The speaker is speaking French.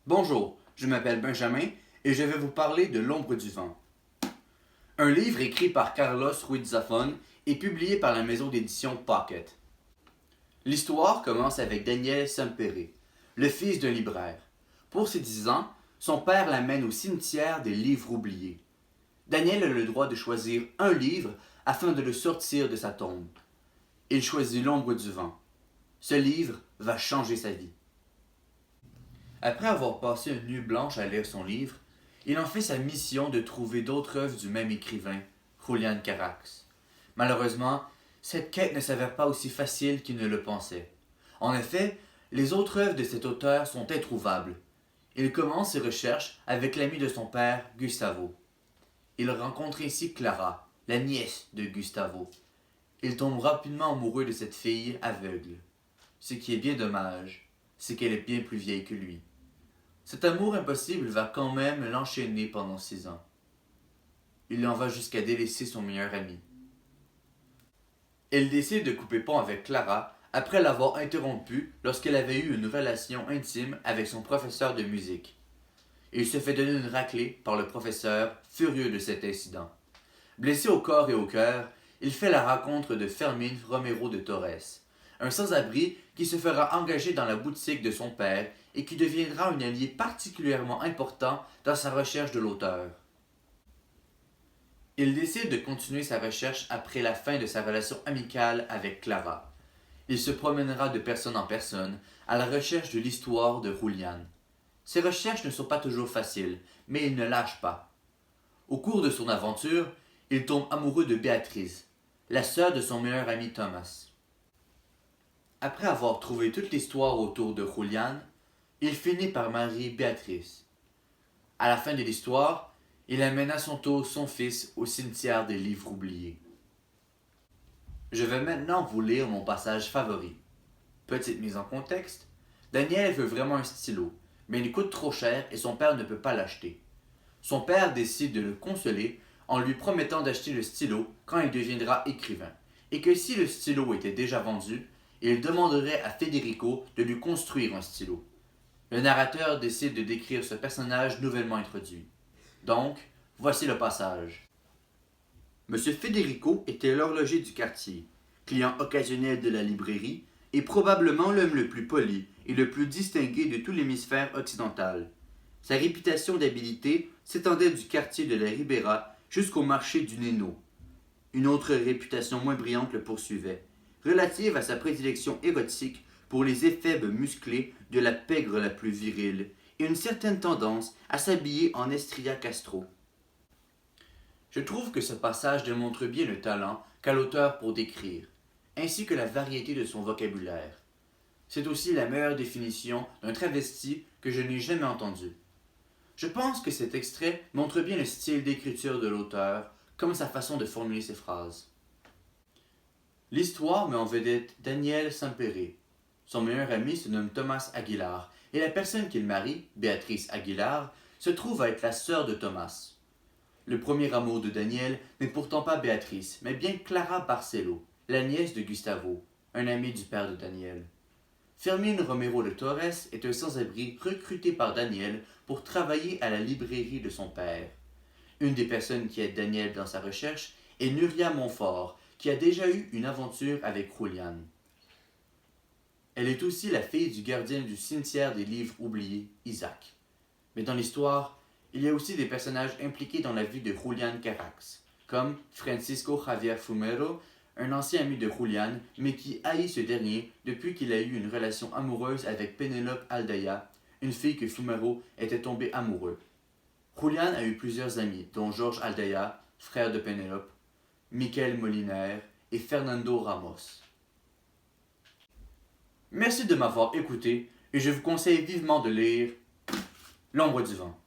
Bonjour, je m'appelle Benjamin et je vais vous parler de L'ombre du vent. Un livre écrit par Carlos Ruiz Zafón et publié par la maison d'édition Pocket. L'histoire commence avec Daniel Sempere, le fils d'un libraire. Pour ses 10 ans, son père l'amène au cimetière des livres oubliés. Daniel a le droit de choisir un livre afin de le sortir de sa tombe. Il choisit L'ombre du vent. Ce livre va changer sa vie. Après avoir passé une nuit blanche à lire son livre, il en fait sa mission de trouver d'autres œuvres du même écrivain, Julián Carax. Malheureusement, cette quête ne s'avère pas aussi facile qu'il ne le pensait. En effet, les autres œuvres de cet auteur sont introuvables. Il commence ses recherches avec l'ami de son père, Gustavo. Il rencontre ainsi Clara, la nièce de Gustavo. Il tombe rapidement amoureux de cette fille aveugle. Ce qui est bien dommage, c'est qu'elle est bien plus vieille que lui. Cet amour impossible va quand même l'enchaîner pendant 6 ans. Il en va jusqu'à délaisser son meilleur ami. Il décide de couper pont avec Clara après l'avoir interrompue lorsqu'elle avait eu une relation intime avec son professeur de musique. Il se fait donner une raclée par le professeur, furieux de cet incident. Blessé au corps et au cœur, il fait la rencontre de Fermín Romero de Torres, un sans-abri qui se fera engager dans la boutique de son père et qui deviendra un allié particulièrement important dans sa recherche de l'auteur. Il décide de continuer sa recherche après la fin de sa relation amicale avec Clara. Il se promènera de personne en personne à la recherche de l'histoire de Julián. Ses recherches ne sont pas toujours faciles, mais il ne lâche pas. Au cours de son aventure, il tombe amoureux de Béatrice, la sœur de son meilleur ami Thomas. Après avoir trouvé toute l'histoire autour de Julián, il finit par marier Béatrice. À la fin de l'histoire, il amène à son tour son fils au cimetière des livres oubliés. Je vais maintenant vous lire mon passage favori. Petite mise en contexte, Daniel veut vraiment un stylo, mais il coûte trop cher et son père ne peut pas l'acheter. Son père décide de le consoler en lui promettant d'acheter le stylo quand il deviendra écrivain, et que si le stylo était déjà vendu, il demanderait à Federico de lui construire un stylo. Le narrateur décide de décrire ce personnage nouvellement introduit. Donc, voici le passage. Monsieur Federico était l'horloger du quartier, client occasionnel de la librairie et probablement l'homme le plus poli et le plus distingué de tout l'hémisphère occidental. Sa réputation d'habileté s'étendait du quartier de la Ribera jusqu'au marché du Neno. Une autre réputation moins brillante le poursuivait, relative à sa prédilection érotique pour les effets musclés de la pègre la plus virile et une certaine tendance à s'habiller en Estrella Castro. Je trouve que ce passage démontre bien le talent qu'a l'auteur pour décrire, ainsi que la variété de son vocabulaire. C'est aussi la meilleure définition d'un travesti que je n'ai jamais entendu. Je pense que cet extrait montre bien le style d'écriture de l'auteur, comme sa façon de formuler ses phrases. L'histoire met en vedette Daniel Sempere. Son meilleur ami se nomme Thomas Aguilar, et la personne qu'il marie, Béatrice Aguilar, se trouve à être la sœur de Thomas. Le premier amour de Daniel n'est pourtant pas Béatrice, mais bien Clara Barcelo, la nièce de Gustavo, un ami du père de Daniel. Fermín Romero de Torres est un sans-abri recruté par Daniel pour travailler à la librairie de son père. Une des personnes qui aide Daniel dans sa recherche est Nuria Montfort, qui a déjà eu une aventure avec Julián. Elle est aussi la fille du gardien du cimetière des livres oubliés, Isaac. Mais dans l'histoire, il y a aussi des personnages impliqués dans la vie de Julián Carax, comme Francisco Javier Fumero, un ancien ami de Julián, mais qui haït ce dernier depuis qu'il a eu une relation amoureuse avec Penélope Aldaya, une fille que Fumero était tombé amoureux. Julián a eu plusieurs amis, dont Georges Aldaya, frère de Penélope, Michael Moliner et Fernando Ramos. Merci de m'avoir écouté et je vous conseille vivement de lire L'ombre du vent.